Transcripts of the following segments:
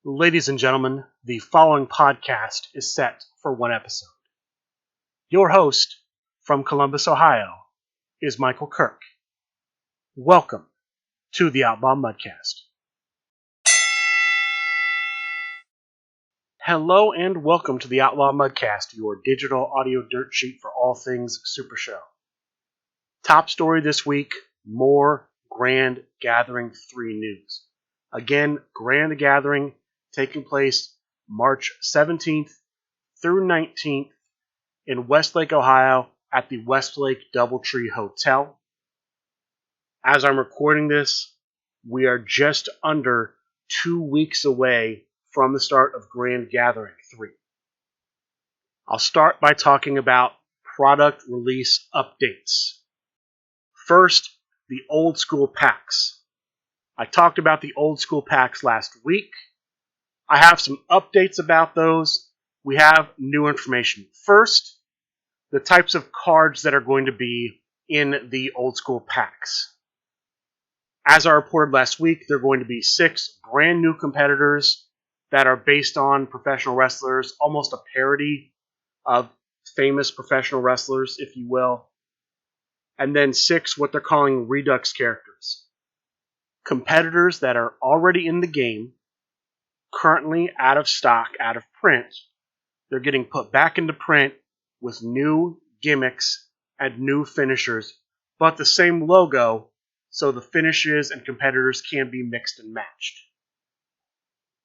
Ladies and gentlemen, the following podcast is set for one episode. Your host from Columbus, Ohio, is Michael Kirk. Welcome to the Outlaw Mudcast. Hello and welcome to the Outlaw Mudcast, your digital audio dirt sheet for all things Supershow. Top story this week, more Grand Gathering 3 news. Again, Grand Gathering taking place March 17th through 19th in Westlake, Ohio at the Westlake Doubletree Hotel. As I'm recording this, we are just under 2 weeks away from the start of Grand Gathering 3. I'll start by talking about product release updates. First, the old school packs. I talked about the old school packs last week. I have some updates about those. We have new information. First, the types of cards that are going to be in the old school packs. As I reported last week, there are going to be 6 brand new competitors that are based on professional wrestlers, almost a parody of famous professional wrestlers, if you will. And then 6 what they're calling Redux characters. Competitors that are already in the game, currently out of stock, out of print. They're getting put back into print with new gimmicks and new finishers, but the same logo, so the finishes and competitors can be mixed and matched.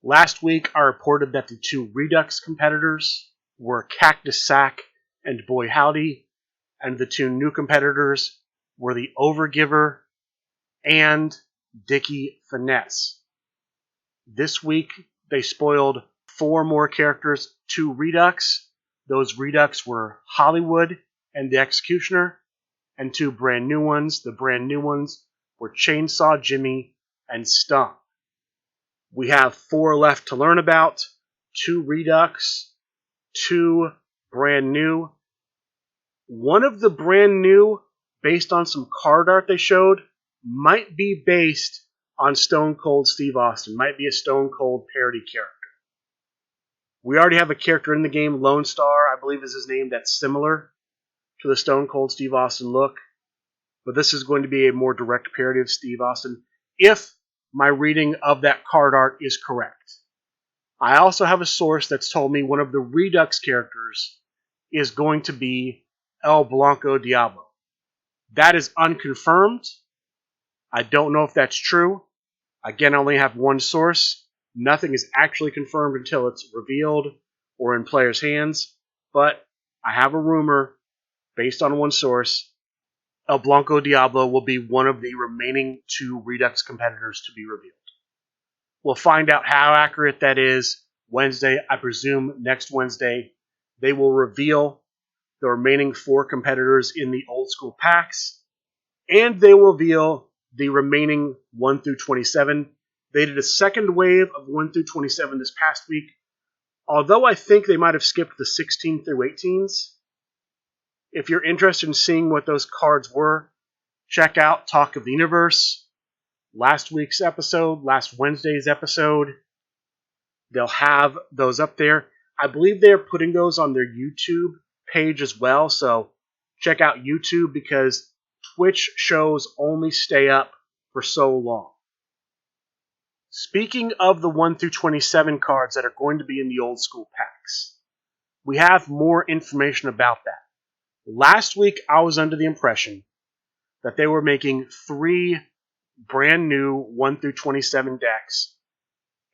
Last week, I reported that the 2 Redux competitors were Cactus Sack and Boy Howdy, and the 2 new competitors were the Overgiver and Dickie Finesse. This week, they spoiled 4 more characters, 2 Redux. Those Redux were Hollywood and the Executioner, and 2 brand new ones. The brand new ones were Chainsaw Jimmy and Stump. We have 4 left to learn about, 2 Redux, 2 brand new. One of the brand new, based on some card art they showed, might be based on Stone Cold Steve Austin, might be a Stone Cold parody character. We already have a character in the game, Lone Star, I believe is his name, that's similar to the Stone Cold Steve Austin look. But this is going to be a more direct parody of Steve Austin, if my reading of that card art is correct. I also have a source that's told me one of the Redux characters is going to be El Blanco Diablo. That is unconfirmed. I don't know if that's true. Again, I only have one source. Nothing is actually confirmed until it's revealed or in players' hands. But I have a rumor, based on one source, El Blanco Diablo will be one of the remaining 2 Redux competitors to be revealed. We'll find out how accurate that is Wednesday. I presume next Wednesday they will reveal the remaining 4 competitors in the old school packs, and they will reveal the remaining 1 through 27. They did a second wave of 1 through 27 this past week, although I think they might have skipped the 16 through 18s. If you're interested in seeing what those cards were, check out Talk of the Universe, last week's episode, last Wednesday's episode. They'll have those up there. I believe they're putting those on their YouTube page as well, so check out YouTube because Twitch shows only stay up for so long. Speaking of the 1 through 27 cards that are going to be in the old school packs, we have more information about that. Last week, I was under the impression that they were making 3 brand new 1 through 27 decks,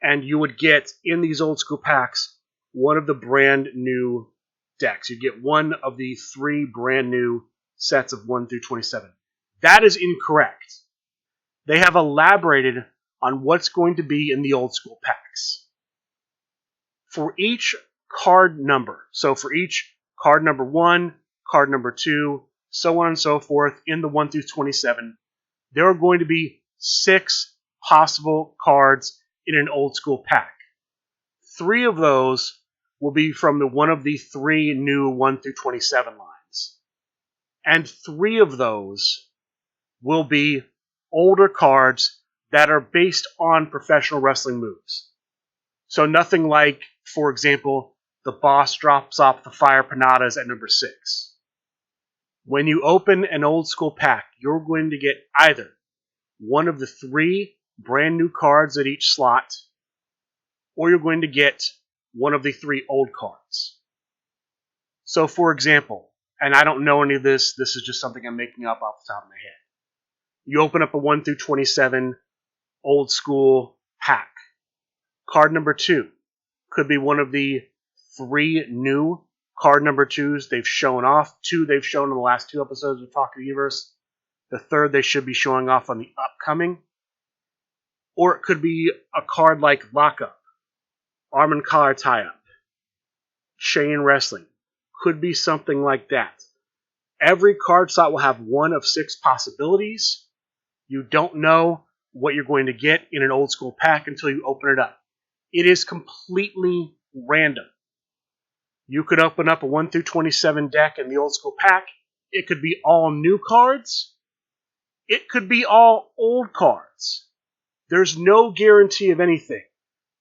and you would get in these old school packs one of the brand new decks. You'd get one of the 3 brand new sets of 1 through 27. That is incorrect. They have elaborated on what's going to be in the old school packs. For each card number, so for each card number 1, card number 2, so on and so forth, in the 1 through 27, there are going to be 6 possible cards in an old school pack. 3 of those will be from one of the 3 new 1 through 27 lines. And 3 of those will be older cards that are based on professional wrestling moves. So nothing like, for example, the boss drops off the fire pinatas at number 6. When you open an old school pack, you're going to get either one of the 3 brand new cards at each slot, or you're going to get one of the 3 old cards. So for example, and I don't know any of this is just something I'm making up off the top of my head. You open up a 1 through 27 old school pack. Card number 2 could be one of the 3 new card number 2s they've shown off. 2 they've shown in the last 2 episodes of Talk of the Universe. The 3rd they should be showing off on the upcoming. Or it could be a card like Lockup, Arm and Collar Tie-Up, Chain Wrestling. Could be something like that. Every card slot will have one of 6 possibilities. You don't know what you're going to get in an old school pack until you open it up. It is completely random. You could open up a 1 through 27 deck in the old school pack. It could be all new cards. It could be all old cards. There's no guarantee of anything.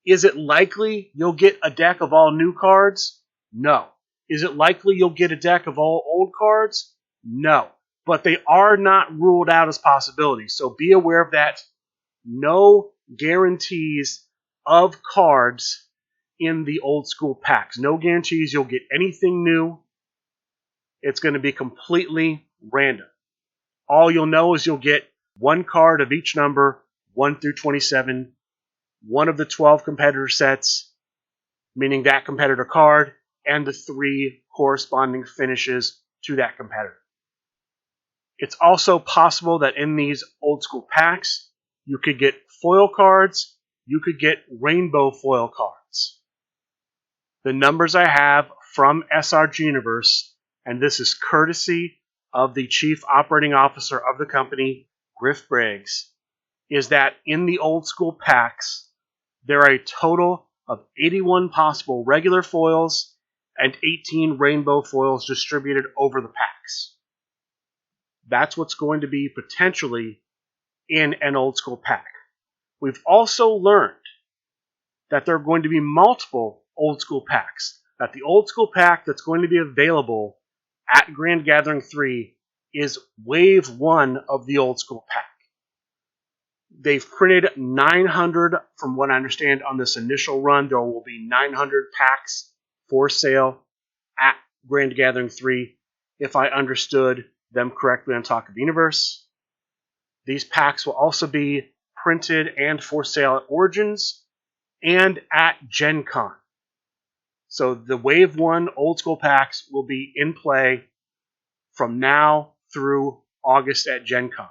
Is it likely you'll get a deck of all new cards? No. Is it likely you'll get a deck of all old cards? No. But they are not ruled out as possibilities. So be aware of that. No guarantees of cards in the old school packs. No guarantees you'll get anything new. It's going to be completely random. All you'll know is you'll get 1 card of each number, 1 through 27, one of the 12 competitor sets, meaning that competitor card, and the 3 corresponding finishes to that competitor. It's also possible that in these old school packs, you could get foil cards, you could get rainbow foil cards. The numbers I have from SRG Universe, and this is courtesy of the Chief Operating Officer of the company, Griff Briggs, is that in the old school packs, there are a total of 81 possible regular foils and 18 rainbow foils distributed over the packs. That's what's going to be potentially in an old school pack. We've also learned that there are going to be multiple old school packs. That the old school pack that's going to be available at Grand Gathering 3 is Wave 1 of the old school pack. They've printed 900, from what I understand, on this initial run. There will be 900 packs for sale at Grand Gathering 3, if I understood them correctly on Talk of the Universe. These packs will also be printed and for sale at Origins and at Gen Con. So the Wave 1 old school packs will be in play from now through August at Gen Con.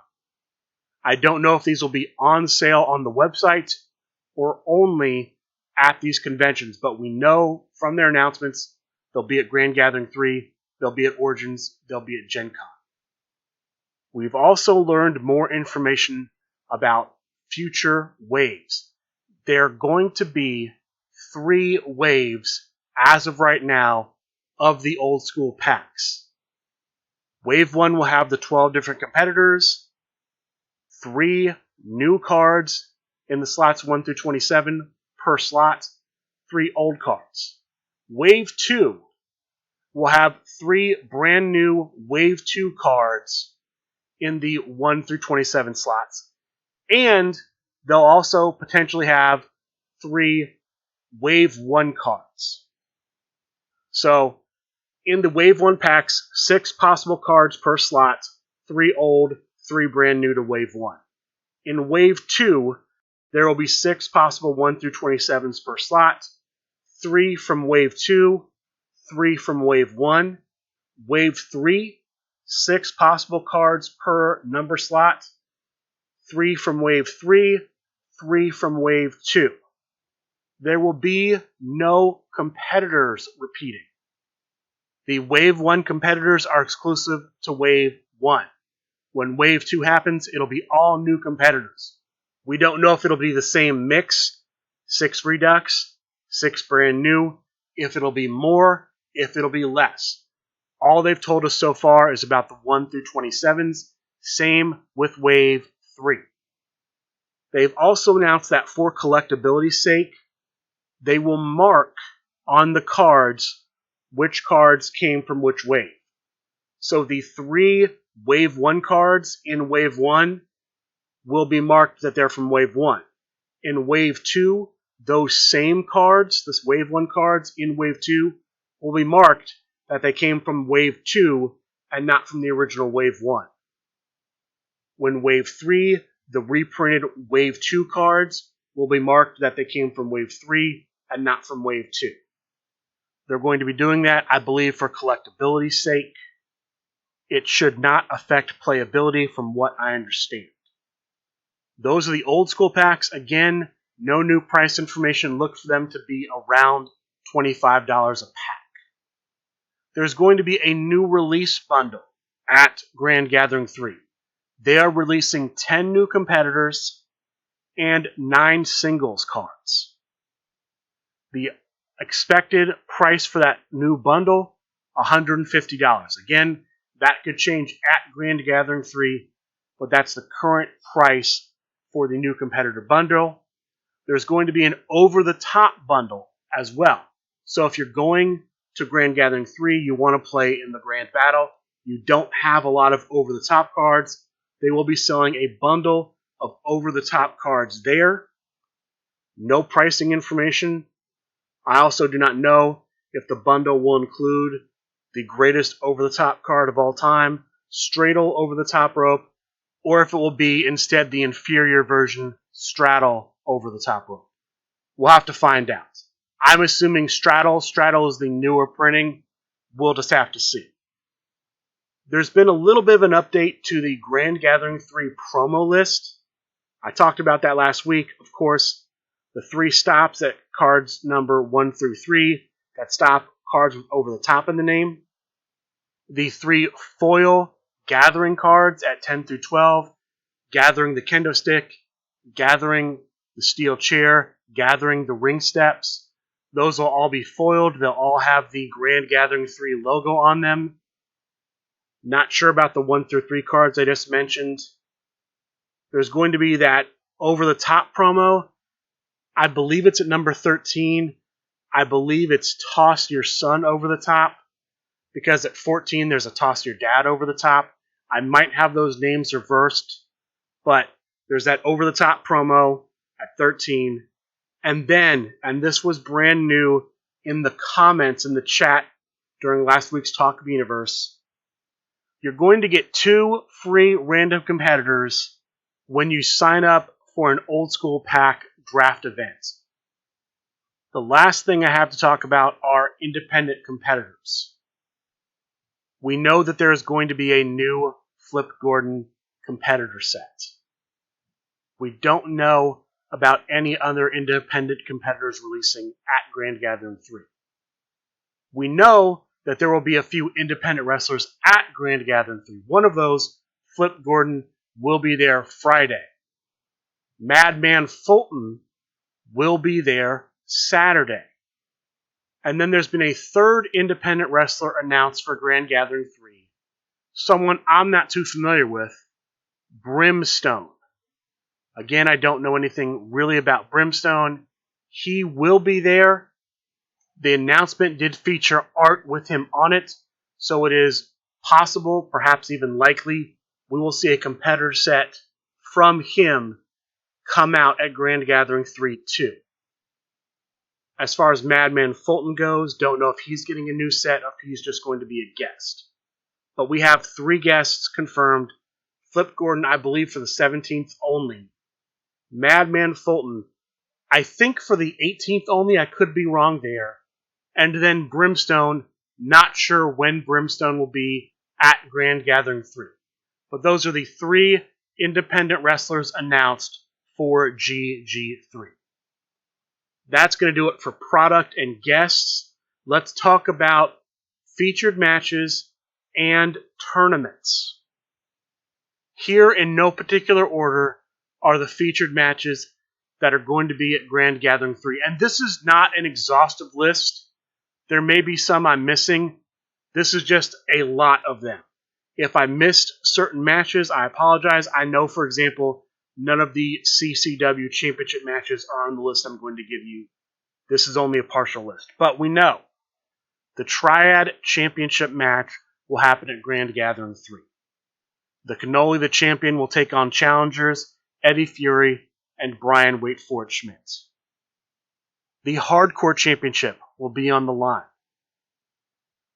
I don't know if these will be on sale on the website or only at these conventions, but we know from their announcements they'll be at Grand Gathering 3, they'll be at Origins, they'll be at Gen Con. We've also learned more information about future waves. There are going to be 3 waves as of right now of the old school packs. Wave 1 will have the 12 different competitors, 3 new cards in the slots 1 through 27 per slot, 3 old cards. Wave 2 will have 3 brand new Wave 2 cards in the 1 through 27 slots. And they'll also potentially have 3 Wave 1 cards. So, in the Wave 1 packs, 6 possible cards per slot, 3 old, 3 brand new to Wave 1. In Wave 2, there will be 6 possible 1 through 27s per slot, 3 from Wave 2, 3 from Wave 1. Wave 3, 6 possible cards per number slot, 3 from Wave 3, 3 from Wave 2. There will be no competitors repeating. The Wave 1 competitors are exclusive to Wave 1. When Wave 2 happens, it'll be all new competitors. We don't know if it'll be the same mix, 6 Redux, 6 brand new, if it'll be more, if it'll be less. All they've told us so far is about the 1 through 27s, same with Wave 3. They've also announced that for collectability's sake, they will mark on the cards which cards came from which wave. So the 3 Wave 1 cards in Wave 1 will be marked that they're from Wave 1. In Wave 2, those same cards, this Wave 1 cards in Wave 2, will be marked that they came from Wave 2 and not from the original Wave 1. When Wave 3, the reprinted Wave 2 cards will be marked that they came from Wave 3 and not from Wave 2. They're going to be doing that, I believe, for collectability's sake. It should not affect playability from what I understand. Those are the old school packs. Again, no new price information. Look for them to be around $25 a pack. There's going to be a new release bundle at Grand Gathering 3. They are releasing 10 new competitors and 9 singles cards. The expected price for that new bundle, $150. Again, that could change at Grand Gathering 3, but that's the current price for the new competitor bundle. There's going to be an over-the-top bundle as well. So if you're going to Grand Gathering 3, you want to play in the Grand Battle, you don't have a lot of over-the-top cards, they will be selling a bundle of over-the-top cards there. No pricing information. I also do not know if the bundle will include the greatest over-the-top card of all time, Straddle over the top rope, or if it will be instead the inferior version, Straddle over the top rope. We'll have to find out. I'm assuming Straddle. Straddle is the newer printing. We'll just have to see. There's been a little bit of an update to the Grand Gathering 3 promo list. I talked about that last week. Of course, the 3 stops at cards number 1 through 3 that stop cards with over the top in the name. The 3 foil gathering cards at 10 through 12, gathering the kendo stick, gathering the steel chair, gathering the ring steps. Those will all be foiled. They'll all have the Grand Gathering 3 logo on them. Not sure about the 1 through 3 cards I just mentioned. There's going to be that over-the-top promo. I believe it's at number 13. I believe it's Toss Your Son over the top, because at 14 there's a Toss Your Dad over the top. I might have those names reversed, but there's that over-the-top promo at 13. And then, and this was brand new in the comments in the chat during last week's Talk of the Universe, you're going to get 2 free random competitors when you sign up for an old school pack draft event. The last thing I have to talk about are independent competitors. We know that there is going to be a new Flip Gordon competitor set. We don't know about any other independent competitors releasing at Grand Gathering 3. We know that there will be a few independent wrestlers at Grand Gathering 3. One of those, Flip Gordon, will be there Friday. Madman Fulton will be there Saturday. And then there's been a third independent wrestler announced for Grand Gathering 3. Someone I'm not too familiar with, Brimstone. Again, I don't know anything really about Brimstone. He will be there. The announcement did feature art with him on it, so it is possible, perhaps even likely, we will see a competitor set from him come out at Grand Gathering 3 too. As far as Madman Fulton goes, don't know if he's getting a new set or if he's just going to be a guest. But we have 3 guests confirmed. Flip Gordon, I believe, for the 17th only. Madman Fulton, I think for the 18th only. I could be wrong there. And then Brimstone, not sure when Brimstone will be at Grand Gathering 3. But those are the 3 independent wrestlers announced for GG3. That's going to do it for product and guests. Let's talk about featured matches and tournaments. Here, in no particular order, are the featured matches that are going to be at Grand Gathering 3. And this is not an exhaustive list. There may be some I'm missing. This is just a lot of them. If I missed certain matches, I apologize. I know, for example, none of the CCW Championship matches are on the list I'm going to give you. This is only a partial list. But we know the Triad Championship match will happen at Grand Gathering 3. The Cannoli, the champion, will take on challengers Eddie Fury and Brian Wait For It Schmidt. The Hardcore Championship will be on the line.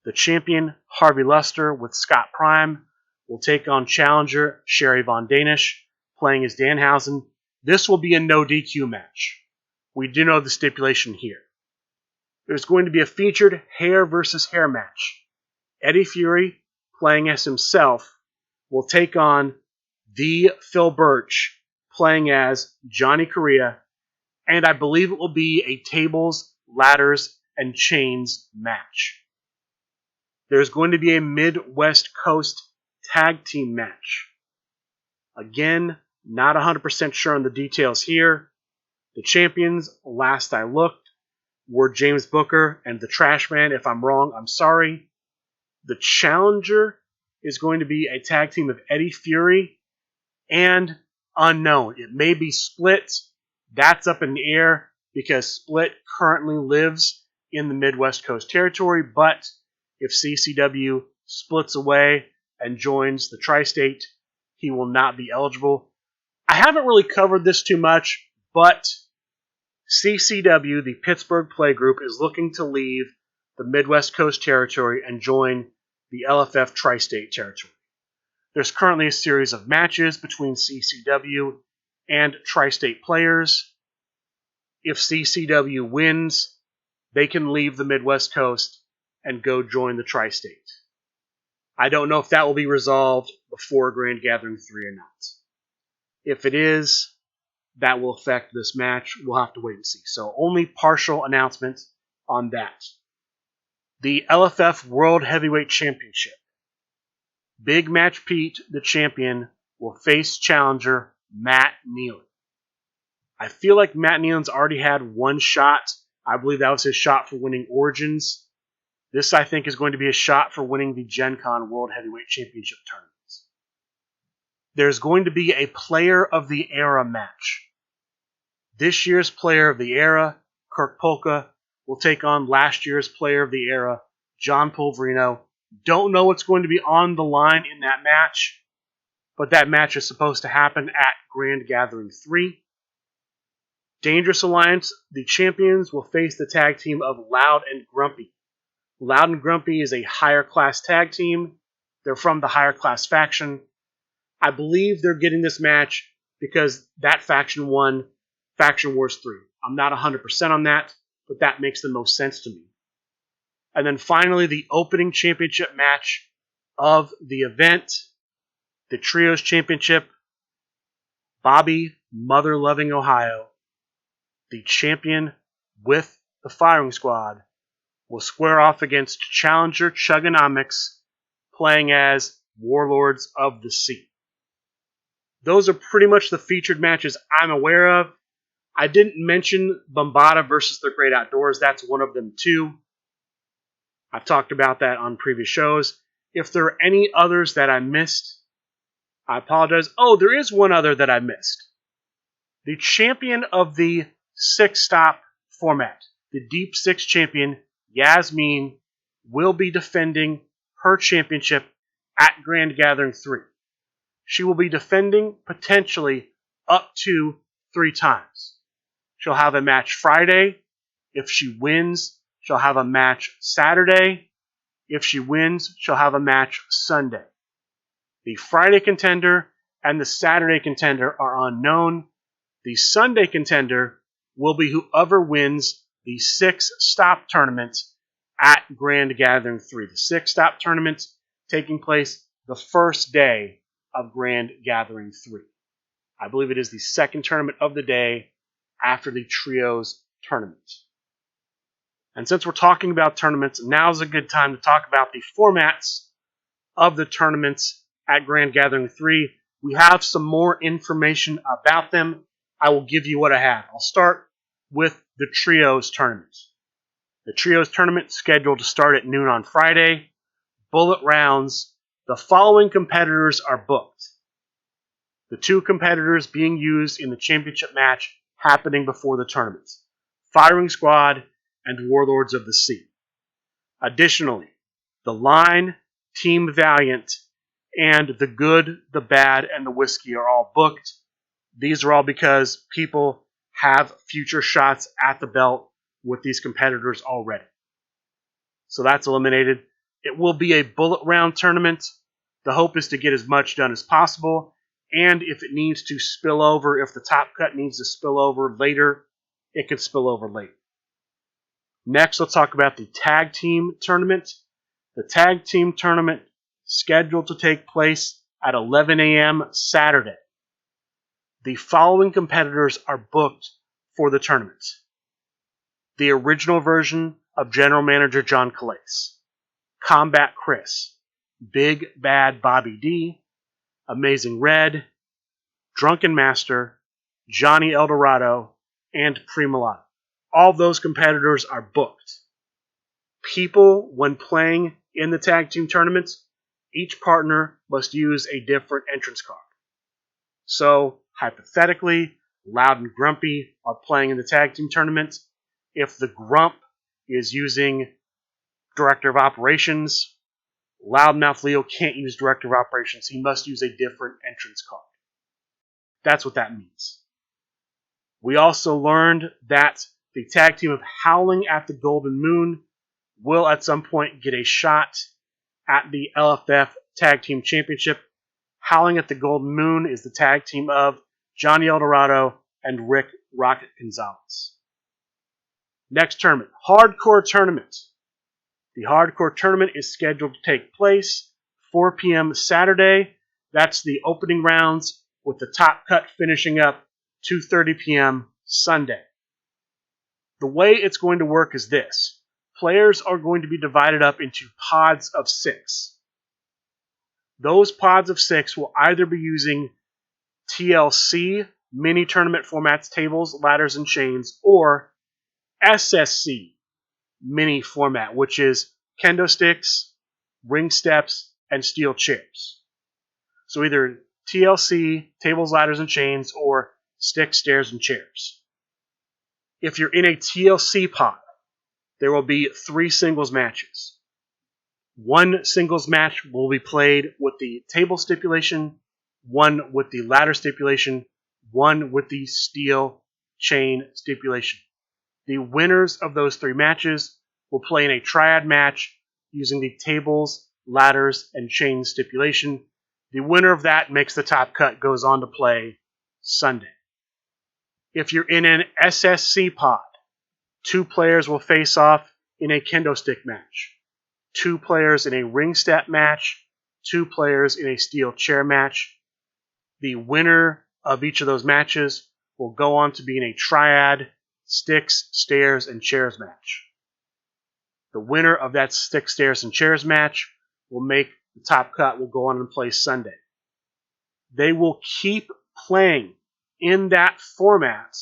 The champion, Harvey Luster, with Scott Prime, will take on challenger Sherry Von Danish, playing as Danhausen. This will be a no DQ match. We do know the stipulation here. There's going to be a featured hair versus hair match. Eddie Fury, playing as himself, will take on the Phil Birch, playing as Johnny Correa, and I believe it will be a tables, ladders, and chains match. There's going to be a Midwest Coast tag team match. Again, not 100% sure on the details here. The champions, last I looked, were James Booker and the Trash Man. If I'm wrong, I'm sorry. The challenger is going to be a tag team of Eddie Fury and Unknown. It may be Split. That's up in the air because Split currently lives in the Midwest Coast territory, but if CCW splits away and joins the Tri-State, he will not be eligible. I haven't really covered this too much, but CCW, the Pittsburgh Play Group, is looking to leave the Midwest Coast territory and join the LFF Tri-State territory. There's currently a series of matches between CCW and Tri-State players. If CCW wins, they can leave the Midwest Coast and go join the Tri-State. I don't know if that will be resolved before Grand Gathering 3 or not. If it is, that will affect this match. We'll have to wait and see. So only partial announcement on that. The LFF World Heavyweight Championship. Big Match Pete, the champion, will face challenger Matt Nealon. I feel like Matt Nealon's already had one shot. I believe that was his shot for winning Origins. This, I think, is going to be a shot for winning the Gen Con World Heavyweight Championship tournaments. There's going to be a Player of the Era match. This year's Player of the Era, Kirk Polka, will take on last year's Player of the Era, John Pulverino. Don't know what's going to be on the line in that match, but that match is supposed to happen at Grand Gathering 3. Dangerous Alliance, the champions, will face the tag team of Loud and Grumpy. Loud and Grumpy is a higher class tag team. They're from the higher class faction. I believe they're getting this match because that faction won Faction Wars 3. I'm not 100% on that, but that makes the most sense to me. And then finally, the opening championship match of the event, the Trios Championship. Bobby, Mother Loving Ohio, the champion with the firing squad, will square off against challenger Chugonomics, playing as Warlords of the Sea. Those are pretty much the featured matches I'm aware of. I didn't mention Bombada versus the Great Outdoors. That's one of them too. I've talked about that on previous shows. If there are any others that I missed, I apologize. Oh, there is one other that I missed. The champion of the six-stop format, the Deep Six champion, Yasmin, will be defending her championship at Grand Gathering 3. She will be defending potentially up to 3 times. She'll have a match Friday. If she wins, she'll have a match Saturday. If she wins, she'll have a match Sunday. The Friday contender and the Saturday contender are unknown. The Sunday contender will be whoever wins the 6-stop tournament at Grand Gathering 3. The 6-stop tournament taking place the first day of Grand Gathering 3. I believe it is the second tournament of the day after the Trios tournament. And since we're talking about tournaments, now's a good time to talk about the formats of the tournaments at Grand Gathering 3. We have some more information about them. I will give you what I have. I'll start with the Trios tournament. The Trios tournament scheduled to start at noon on Friday. Bullet rounds. The following competitors are booked. The 2 competitors being used in the championship match happening before the tournament. Firing Squad, and Warlords of the Sea. Additionally, The Line, Team Valiant, and The Good, the Bad, and the Whiskey are all booked. These are all because people have future shots at the belt with these competitors already. So that's eliminated. It will be a bullet round tournament. The hope is to get as much done as possible, and if it needs to spill over, if the top cut needs to spill over later, it can spill over later. Next, let's talk about the tag team tournament. The tag team tournament scheduled to take place at 11 a.m. Saturday. The following competitors are booked for the tournament. The original version of General Manager John Calais, Combat Chris, Big Bad Bobby D, Amazing Red, Drunken Master, Johnny Eldorado, and Premolado. All those competitors are booked. People, when playing in the tag team tournaments, each partner must use a different entrance card. So, hypothetically, Loud and Grumpy are playing in the tag team tournament. If the Grump is using Director of Operations, Loudmouth Leo can't use Director of Operations. He must use a different entrance card. That's what that means. We also learned that the tag team of Howling at the Golden Moon will at some point get a shot at the LFF Tag Team Championship. Howling at the Golden Moon is the tag team of Johnny Eldorado and Rick Rocket Gonzalez. Next tournament, Hardcore Tournament. The Hardcore Tournament is scheduled to take place 4 p.m. Saturday. That's the opening rounds, with the top cut finishing up 2:30 p.m. Sunday. The way it's going to work is this. Players are going to be divided up into pods of 6. Those pods of 6 will either be using TLC, mini tournament formats, tables, ladders, and chains, or SSC, mini format, which is kendo sticks, ring steps, and steel chairs. So either TLC, tables, ladders, and chains, or sticks, stairs, and chairs. If you're in a TLC pod, there will be 3 singles matches. 1 singles match will be played with the table stipulation, 1 with the ladder stipulation, 1 with the steel chain stipulation. The winners of those 3 matches will play in a triad match using the tables, ladders, and chain stipulation. The winner of that makes the top cut, goes on to play Sunday. If you're in an SSC pod, 2 players will face off in a kendo stick match, 2 players in a ring step match, 2 players in a steel chair match. The winner of each of those matches will go on to be in a triad, sticks, stairs, and chairs match. The winner of that sticks, stairs, and chairs match will make the top cut, will go on and play Sunday. They will keep playing in that format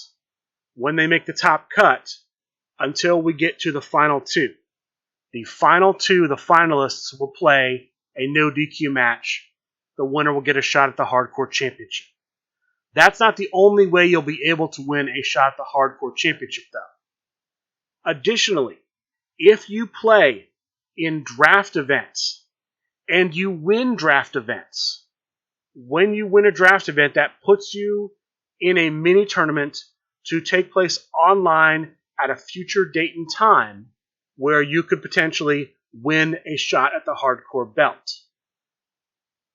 when they make the top cut until we get to the final 2. The final 2, the finalists, will play a no DQ match. The winner will get a shot at the Hardcore Championship. That's not the only way you'll be able to win a shot at the Hardcore Championship, though. Additionally, if you play in draft events and you win draft events, when you win a draft event, that puts you in a mini tournament to take place online at a future date and time where you could potentially win a shot at the Hardcore belt.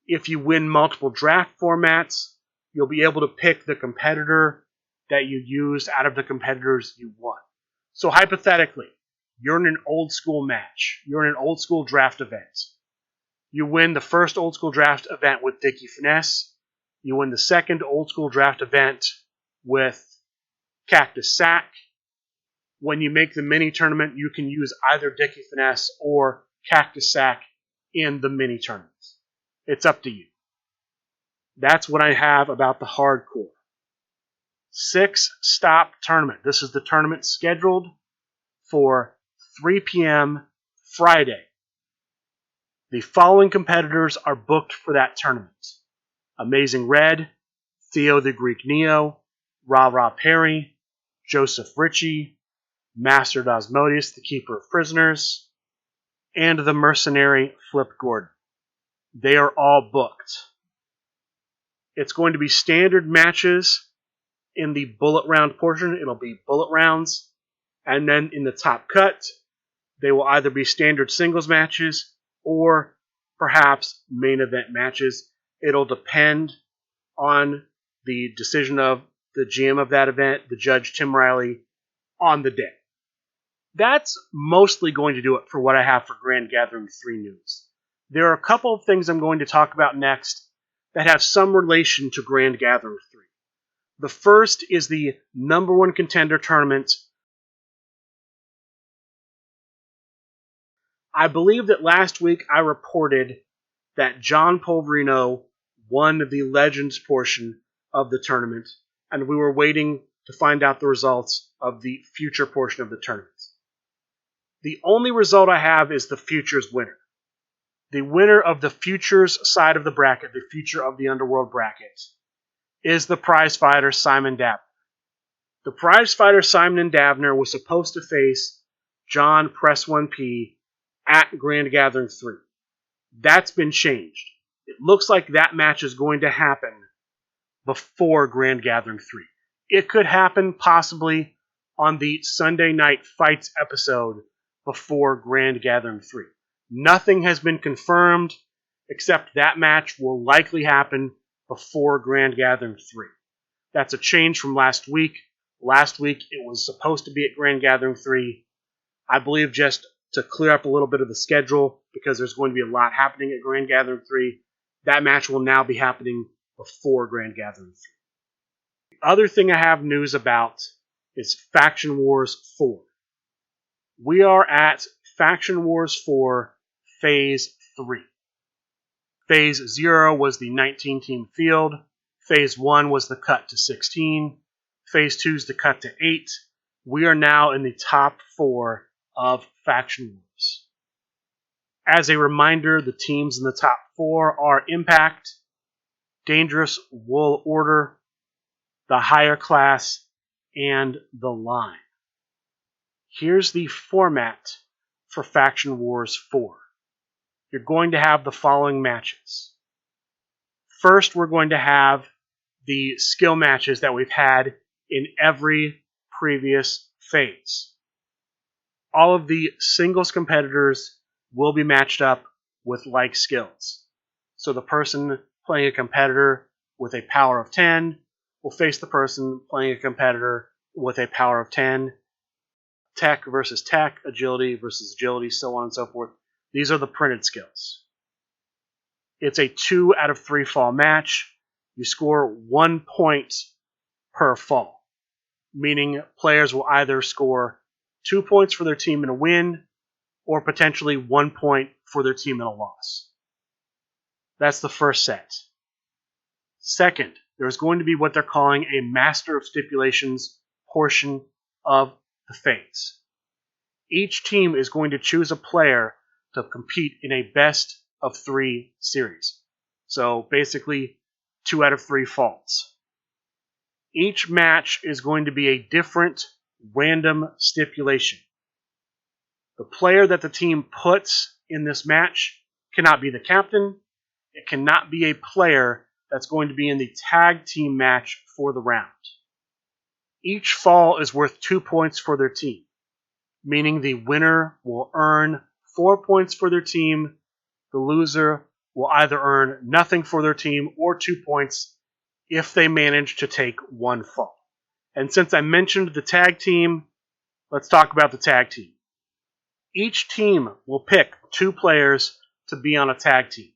If you win multiple draft formats, you'll be able to pick the competitor that you used out of the competitors you won. So hypothetically, you're in an old school match. You're in an old school draft event. You win the first old school draft event with Dickie Finesse. You win the second old school draft event with Cactus Sack. When you make the mini tournament, you can use either Dickie Finesse or Cactus Sack in the mini tournaments. It's up to you. That's what I have about the Hardcore. 6-stop tournament. This is the tournament scheduled for 3 p.m. Friday. The following competitors are booked for that tournament. Amazing Red, Theo the Greek Neo, Ra Ra Perry, Joseph Ritchie, Master Osmodeus, the Keeper of Prisoners, and the mercenary Flip Gordon. They are all booked. It's going to be standard matches in the bullet round portion. It'll be bullet rounds. And then in the top cut, they will either be standard singles matches or perhaps main event matches. It'll depend on the decision of the GM of that event, the judge Tim Riley, on the day. That's mostly going to do it for what I have for Grand Gathering 3 news. There are a couple of things I'm going to talk about next that have some relation to Grand Gathering 3. The first is the number 1 contender tournament. I believe that last week I reported that John Polverino won the Legends portion of the tournament, and we were waiting to find out the results of the future portion of the tournament. The only result I have is the Futures winner. The winner of the Futures side of the bracket, the Future of the Underworld bracket, is the prize fighter Simon Dabner. The prize fighter Simon Dabner was supposed to face John Press 1P at Grand Gathering 3. That's been changed. It looks like that match is going to happen before Grand Gathering 3. It could happen possibly on the Sunday Night Fights episode before Grand Gathering 3. Nothing has been confirmed except that match will likely happen before Grand Gathering 3. That's a change from last week. Last week it was supposed to be at Grand Gathering 3. I believe just to clear up a little bit of the schedule because there's going to be a lot happening at Grand Gathering 3. That match will now be happening before Grand Gathering 3. The other thing I have news about is Faction Wars 4. We are at Faction Wars 4 Phase 3. Phase 0 was the 19-team field. Phase 1 was the cut to 16. Phase 2 is the cut to 8. We are now in the top 4 of Faction Wars. As a reminder, the teams in the top 4 are Impact, Dangerous Wool Order, the Higher Class, and the Line. Here's the format for Faction Wars 4. You're going to have the following matches. First, we're going to have the skill matches that we've had in every previous phase. All of the singles competitors will be matched up with like skills. So the person playing a competitor with a power of 10 will face the person playing a competitor with a power of 10. Tech versus tech, agility versus agility, so on and so forth. These are the printed skills. It's a 2 out of 3 fall match. You score 1 point per fall, meaning players will either score 2 points for their team in a win or potentially 1 point for their team in a loss. That's the first set. Second, there's going to be what they're calling a Master of Stipulations portion of the phase. Each team is going to choose a player to compete in a best of 3 series. So basically 2 out of 3 falls. Each match is going to be a different random stipulation. The player that the team puts in this match cannot be the captain. It cannot be a player that's going to be in the tag team match for the round. Each fall is worth 2 points for their team, meaning the winner will earn 4 points for their team. The loser will either earn nothing for their team or 2 points if they manage to take 1 fall. And since I mentioned the tag team, let's talk about the tag team. Each team will pick 2 players to be on a tag team.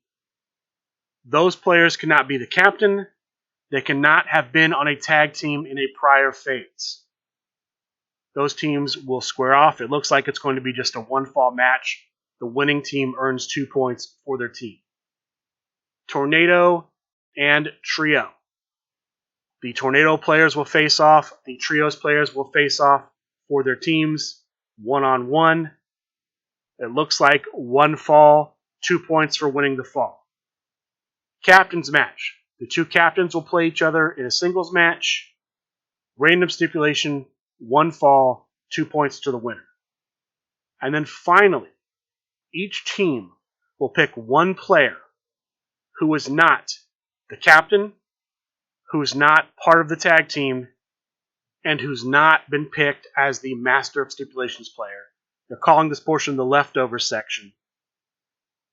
Those players cannot be the captain. They cannot have been on a tag team in a prior phase. Those teams will square off. It looks like it's going to be just a 1-fall match. The winning team earns 2 points for their team. Tornado and Trio. The Tornado players will face off. The Trios players will face off for their teams, 1-on-1. It looks like 1 fall, 2 points for winning the fall. Captain's match. The 2 captains will play each other in a singles match. Random stipulation, 1 fall, 2 points to the winner. And then finally, each team will pick one player who is not the captain, who's not part of the tag team, and who's not been picked as the Master of Stipulations player. They're calling this portion the leftover section.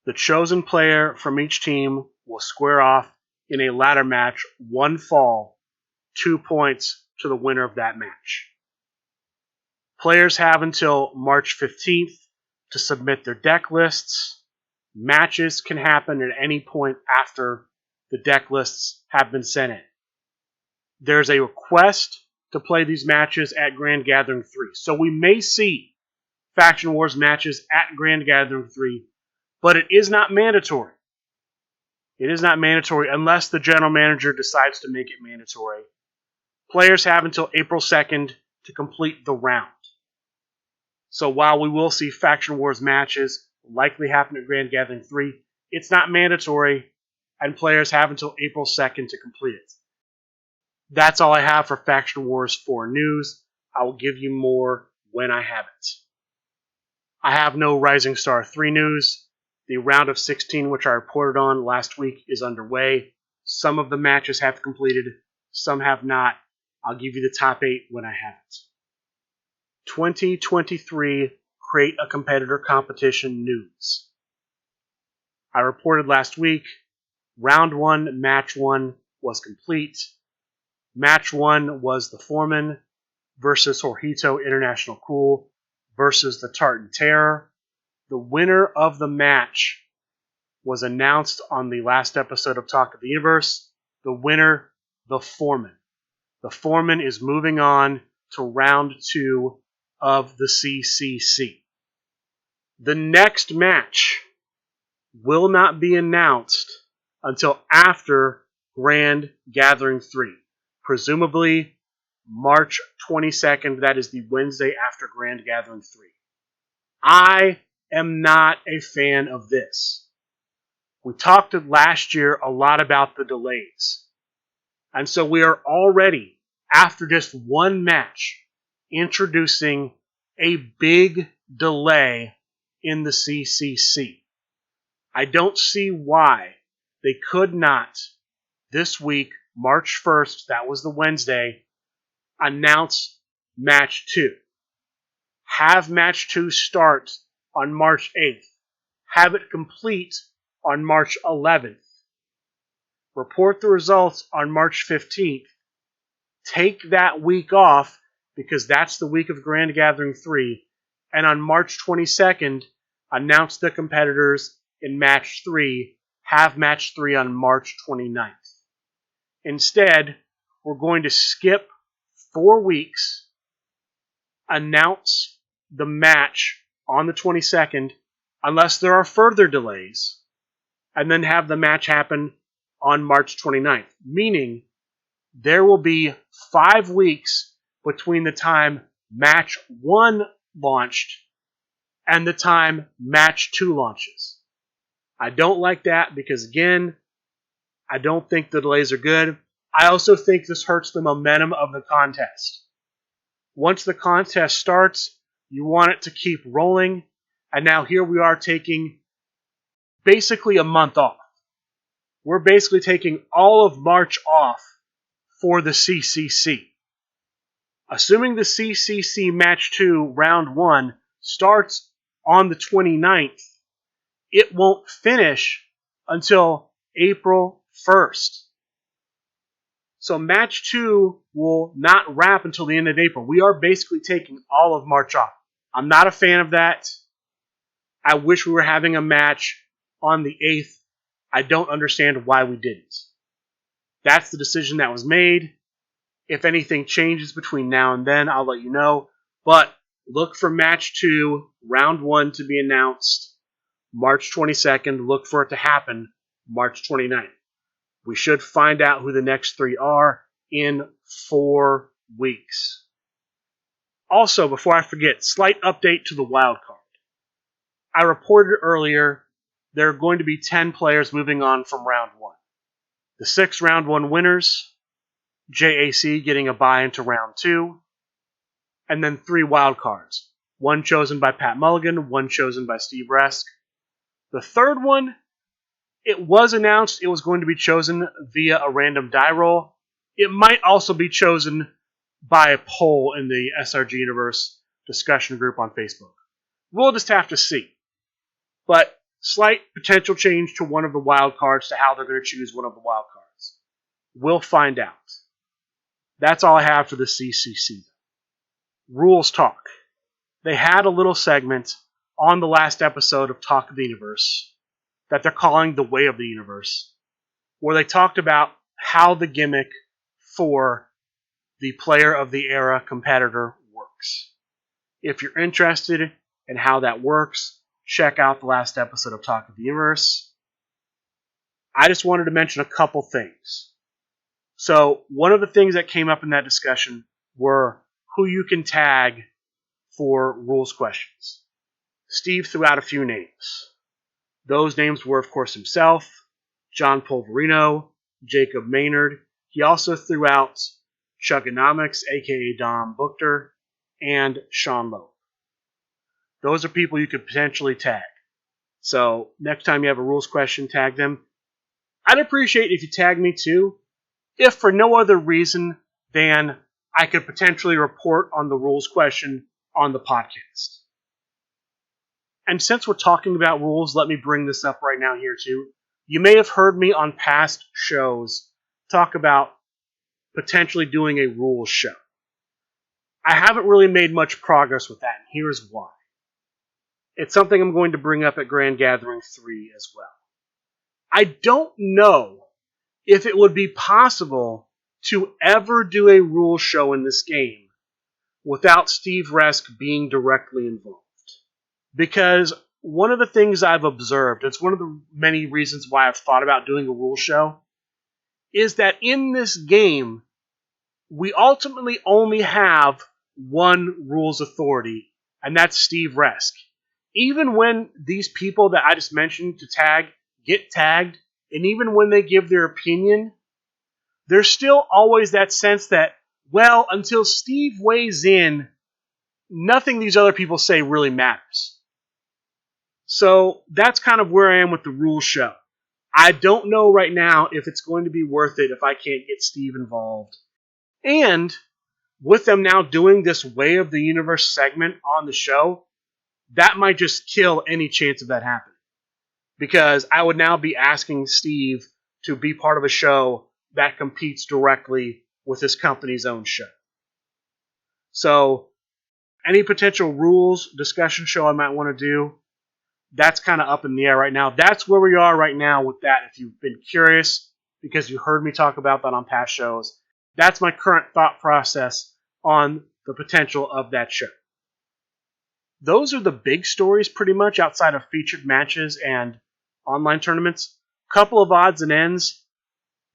The chosen player from each team will square off in a ladder match, one fall, 2 points to the winner of that match. Players have until March 15th to submit their deck lists. Matches can happen at any point after the deck lists have been sent in. There's a request to play these matches at Grand Gathering 3. So we may see Faction Wars matches at Grand Gathering 3, but it is not mandatory. It is not mandatory unless the general manager decides to make it mandatory. Players have until April 2nd to complete the round. So while we will see Faction Wars matches likely happen at Grand Gathering 3, it's not mandatory, and players have until April 2nd to complete it. That's all I have for Faction Wars 4 news. I will give you more when I have it. I have no Rising Star 3 news. The round of 16, which I reported on last week, is underway. Some of the matches have completed, some have not. I'll give you the top 8 when I have it. 2023 Create a Competitor Competition news. I reported last week, round 1, match 1 was complete. Match 1 was the Foreman versus Jorgito International Cool versus the Tartan Terror. The winner of the match was announced on the last episode of Talk of the Universe. The winner, the Foreman. The Foreman is moving on to round 2 of the CCC. The next match will not be announced until after Grand Gathering 3. Presumably March 22nd, that is the Wednesday after Grand Gathering 3. I am not a fan of this. We talked last year a lot about the delays. And so we are already, after just one match, introducing a big delay in the CCC. I don't see why they could not, this week, March 1st, that was the Wednesday, announce match 2. Have match 2 start on March 8th. Have it complete on March 11th. Report the results on March 15th. Take that week off because that's the week of Grand Gathering 3. And on March 22nd, announce the competitors in match 3. Have match 3 on March 29th. Instead, we're going to skip 4 weeks, announce the match on the 22nd, unless there are further delays, and then have the match happen on March 29th. Meaning, there will be 5 weeks between the time match 1 launched and the time match 2 launches. I don't like that because, again, I don't think the delays are good. I also think this hurts the momentum of the contest. Once the contest starts, you want it to keep rolling, and now here we are taking basically a month off. We're basically taking all of March off for the CCC. Assuming the CCC Match 2 Round 1 starts on the 29th, it won't finish until April 1st. So Match 2 will not wrap until the end of April. We are basically taking all of March off. I'm not a fan of that. I wish we were having a match on the 8th. I don't understand why we didn't. That's the decision that was made. If anything changes between now and then, I'll let you know. But look for Match 2, Round 1 to be announced March 22nd. Look for it to happen March 29th. We should find out who the next 3 are in 4 weeks. Also, before I forget, slight update to the wild card. I reported earlier there are going to be 10 players moving on from Round 1. The 6 Round 1 winners, JAC getting a bye into Round 2, and then 3 wild cards. One chosen by Pat Mulligan, one chosen by Steve Resk. The third one, it was announced it was going to be chosen via a random die roll. It might also be chosen by a poll in the SRG Universe discussion group on Facebook. We'll just have to see. But slight potential change to one of the wild cards to how they're going to choose one of the wild cards. We'll find out. That's all I have for the CCC. Rules Talk. They had a little segment on the last episode of Talk of the Universe that they're calling the Way of the Universe, where they talked about how the gimmick for the Player of the Era competitor works. If you're interested in how that works, check out the last episode of Talk of the Universe. I just wanted to mention a couple things. So, one of the things that came up in that discussion were who you can tag for rules questions. Steve threw out a few names. Those names were, of course, himself, John Polverino, Jacob Maynard. He also threw out Chugonomics, a.k.a. Dom Buchter, and Sean Loeb. Those are people you could potentially tag. So, next time you have a rules question, tag them. I'd appreciate if you tag me too, if for no other reason than I could potentially report on the rules question on the podcast. And since we're talking about rules, let me bring this up right now here too. You may have heard me on past shows talk about potentially doing a rules show. I haven't really made much progress with that, and here's why. It's something I'm going to bring up at Grand Gathering 3 as well. I don't know if it would be possible to ever do a rules show in this game without Steve Resk being directly involved. Because one of the things I've observed, it's one of the many reasons why I've thought about doing a rules show, is that in this game, we ultimately only have one rules authority, and that's Steve Resk. Even when these people that I just mentioned to tag get tagged, and even when they give their opinion, there's still always that sense that, well, until Steve weighs in, nothing these other people say really matters. So that's kind of where I am with the rules show. I don't know right now if it's going to be worth it if I can't get Steve involved. And with them now doing this Way of the Universe segment on the show, that might just kill any chance of that happening. Because I would now be asking Steve to be part of a show that competes directly with his company's own show. So, any potential rules discussion show I might want to do, that's kind of up in the air right now. That's where we are right now with that. If you've been curious, because you heard me talk about that on past shows, that's my current thought process on the potential of that show. Those are the big stories pretty much outside of featured matches and online tournaments. Couple of odds and ends.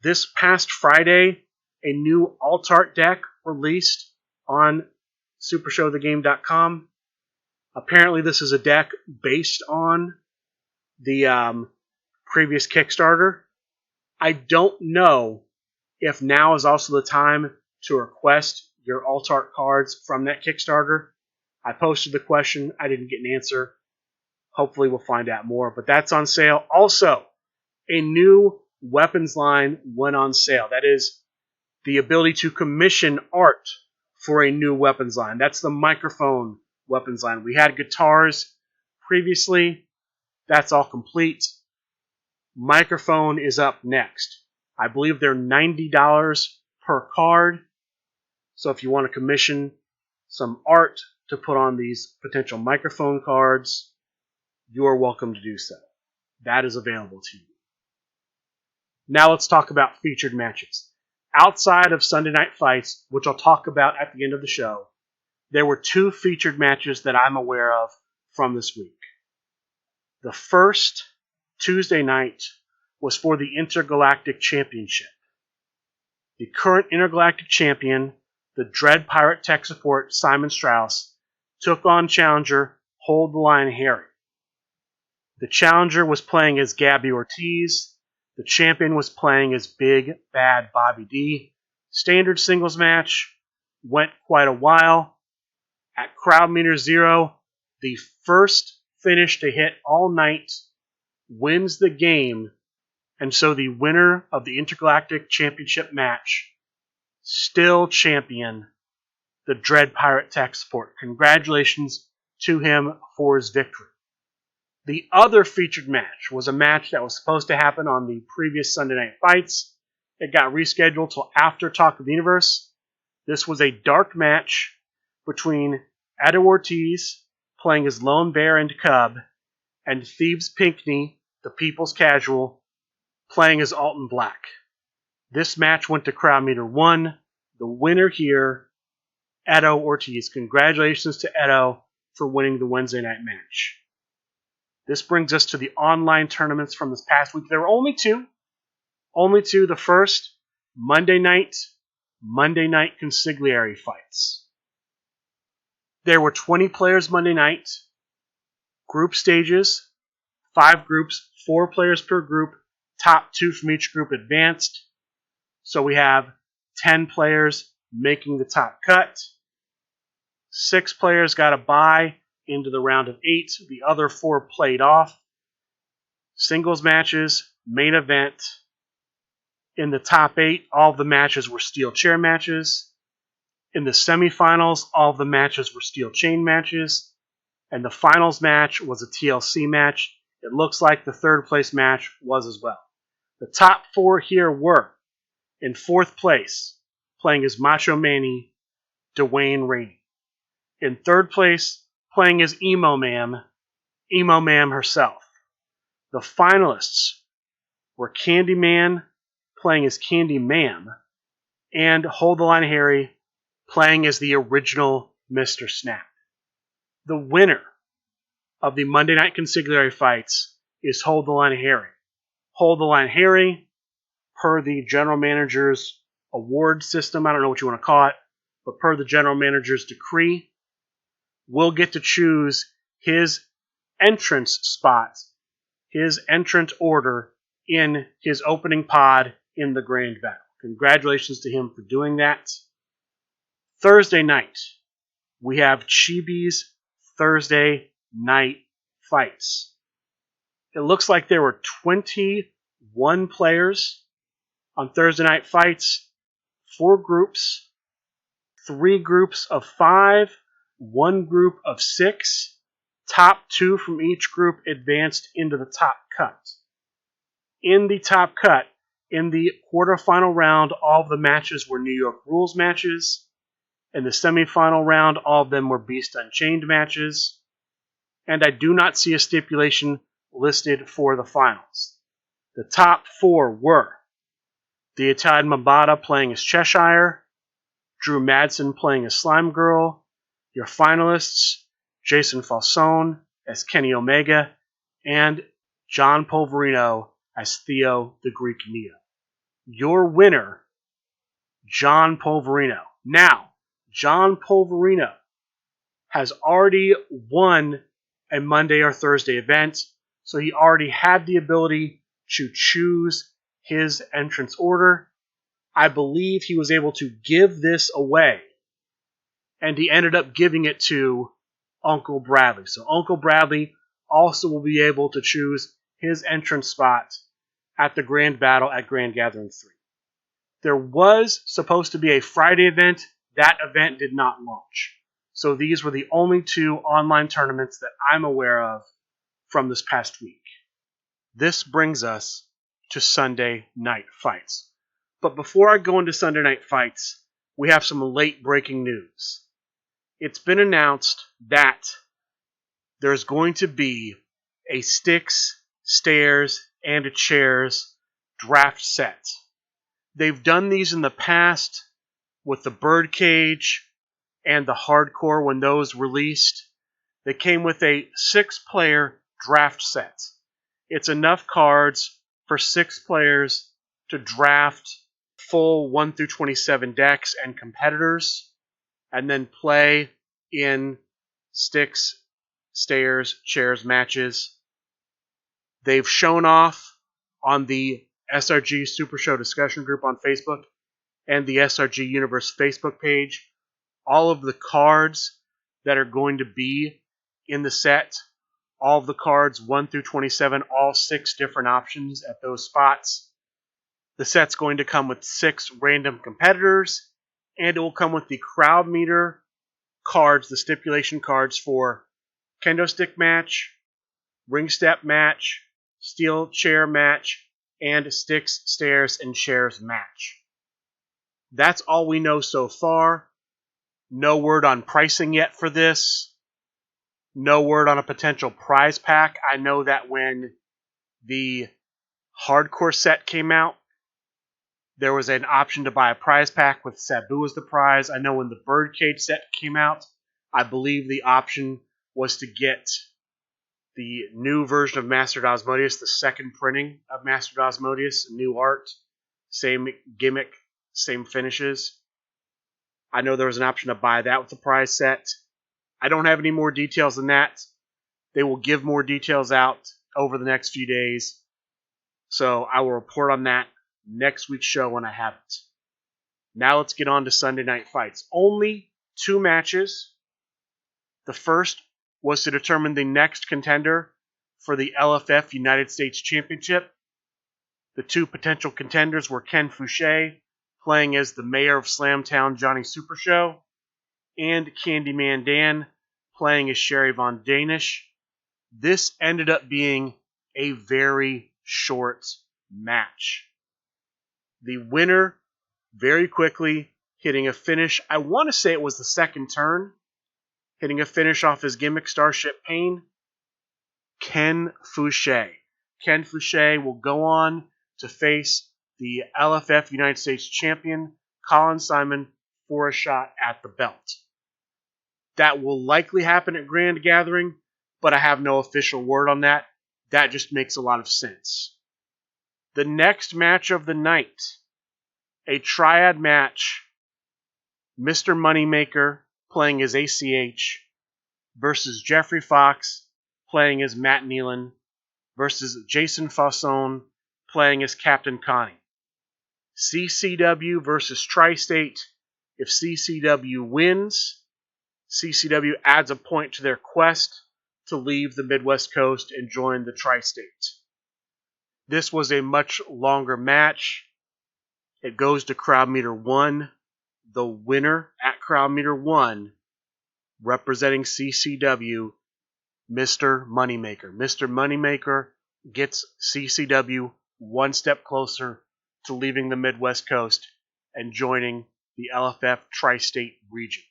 This past Friday, a new alt-art deck released on supershowthegame.com. Apparently this is a deck based on the previous Kickstarter. I don't know if now is also the time to request your alt-art cards from that Kickstarter. I posted the question. I didn't get an answer. Hopefully we'll find out more. But that's on sale. Also, a new weapons line went on sale. That is the ability to commission art for a new weapons line. That's the microphone weapons line. We had guitars previously. That's all complete. Microphone is up next. I believe they're $90 per card. So if you want to commission some art to put on these potential microphone cards, you are welcome to do so. That is available to you. Now let's talk about featured matches. Outside of Sunday Night Fights, which I'll talk about at the end of the show, there were 2 featured matches that I'm aware of from this week. The first, Tuesday night, was for the Intergalactic Championship. The current Intergalactic Champion, the Dread Pirate Tech Support Simon Strauss, took on challenger Hold the Line Harry. The challenger was playing as Gabby Ortiz. The champion was playing as Big Bad Bobby D. Standard singles match. Went quite a while. At crowd meter 0, the first finish to hit all night wins the game, and so the winner of the Intergalactic Championship match, still champion, the Dread Pirate Tech Support. Congratulations to him for his victory. The other featured match was a match that was supposed to happen on the previous Sunday Night Fights. It got rescheduled till after Talk of the Universe. This was a dark match between Edo Ortiz, playing as Lone Bear and Cub, and Thebes Pinckney, the People's Casual, playing as Alton Black. This match went to crowd meter 1. The winner here, Edo Ortiz. Congratulations to Edo for winning the Wednesday night match. This brings us to the online tournaments from this past week. There were only two. Only two. The first, Monday night consigliere fights. There were 20 players Monday night. Group stages, 5 groups, 4 players per group. Top 2 from each group advanced. So we have 10 players making the top cut. 6 players got a bye into the round of 8. The other 4 played off. Singles matches, main event. In the top 8, all of the matches were steel chair matches. In the semifinals, all of the matches were steel chain matches. And the finals match was a TLC match. It looks like the third place match was as well. The top 4 here were, in 4th place, playing as Macho Manny, Dwayne Rainey. In 3rd place, playing as Emo Ma'am herself. The finalists were Candyman, playing as Candy Ma'am, and Hold the Line Harry, playing as the original Mr. Snap. The winner of the Monday Night Consigliere fights is Hold the Line Harry. Hold the Line Harry, per the general manager's award system, I don't know what you want to call it, but per the general manager's decree, will get to choose his entrance spot, his entrant order in his opening pod in the Grand Battle. Congratulations to him for doing that. Thursday night, we have Chibi's Thursday night fights. It looks like there were 21 players on Thursday night fights, 4 groups, 3 groups of 5, 1 group of 6. Top 2 from each group advanced into the top cut. In the top cut, in the quarterfinal round, all of the matches were New York Rules matches. In the semifinal round, all of them were Beast Unchained matches. And I do not see a stipulation listed for the finals. The top 4 were the Italian Mambata playing as Cheshire, Drew Madsen playing as Slime Girl, your finalists, Jason Falsone as Kenny Omega, and John Polverino as Theo the Greek Neo. Your winner, John Polverino. Now, John Polverino has already won a Monday or Thursday event, so he already had the ability to choose his entrance order. I believe he was able to give this away, and he ended up giving it to Uncle Bradley. So Uncle Bradley also will be able to choose his entrance spot at the Grand Battle at Grand Gathering 3. There was supposed to be a Friday event. That event did not launch. So these were the only 2 online tournaments that I'm aware of from this past week. This brings us to Sunday night fights. But before I go into Sunday night fights, we have some late breaking news. It's been announced that there's going to be a sticks, stairs, and a chairs draft set. They've done these in the past with the Birdcage and the Hardcore when those released. They came with a 6-player draft set. It's enough cards for 6 players to draft full 1 through 27 decks and competitors, and then play in sticks, stairs, chairs matches. They've shown off on the SRG Supershow discussion group on Facebook and the SRG Universe Facebook page all of the cards that are going to be in the set. All of the cards, 1 through 27, all 6 different options at those spots. The set's going to come with 6 random competitors, and it will come with the crowd meter cards, the stipulation cards for kendo stick match, ring step match, steel chair match, and sticks, stairs, and chairs match. That's all we know so far. No word on pricing yet for this. No word on a potential prize pack. I know that when the hardcore set came out, there was an option to buy a prize pack with Sabu as the prize. I know when the Birdcage set came out, I believe the option was to get the new version of Mastered Osmodeus, the second printing of Mastered Osmodeus, new art, same gimmick, same finishes. I know there was an option to buy that with the prize set. I don't have any more details than that. They will give more details out over the next few days. So I will report on that next week's show when I have it. Now let's get on to Sunday Night Fights. Only 2 matches. The first was to determine the next contender for the LFF United States Championship. The 2 potential contenders were Ken Fouché, playing as the mayor of Slamtown, Johnny Supershow, and Candyman Dan, playing as Sherry Von Danish. This ended up being a very short match. The winner, very quickly, hitting a finish. I want to say it was the second turn, hitting a finish off his gimmick Starship Pain, Ken Fouché. Ken Fouché will go on to face the LFF United States Champion, Colin Simon, for a shot at the belt. That will likely happen at Grand Gathering, but I have no official word on that. That just makes a lot of sense. The next match of the night, a triad match, Mr. Moneymaker playing as ACH versus Jeffrey Fox playing as Matt Nealon versus Jason Fasson playing as Captain Connie. CCW versus Tri-State. If CCW wins, CCW adds a point to their quest to leave the Midwest Coast and join the Tri-State. This was a much longer match. It goes to Crowd Meter 1. The winner at Crowd Meter 1, representing CCW, Mr. Moneymaker. Mr. Moneymaker gets CCW one step closer to leaving the Midwest Coast and joining the LFF Tri-State region.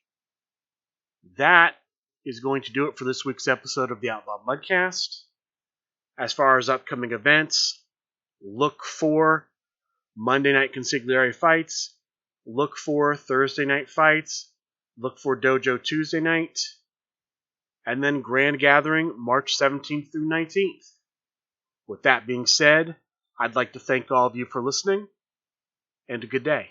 That is going to do it for this week's episode of the Outlaw Mudcast. As far as upcoming events, look for Monday night consigliere fights, look for Thursday night fights, look for Dojo Tuesday night, and then Grand Gathering March 17th through 19th. With that being said, I'd like to thank all of you for listening, and a good day.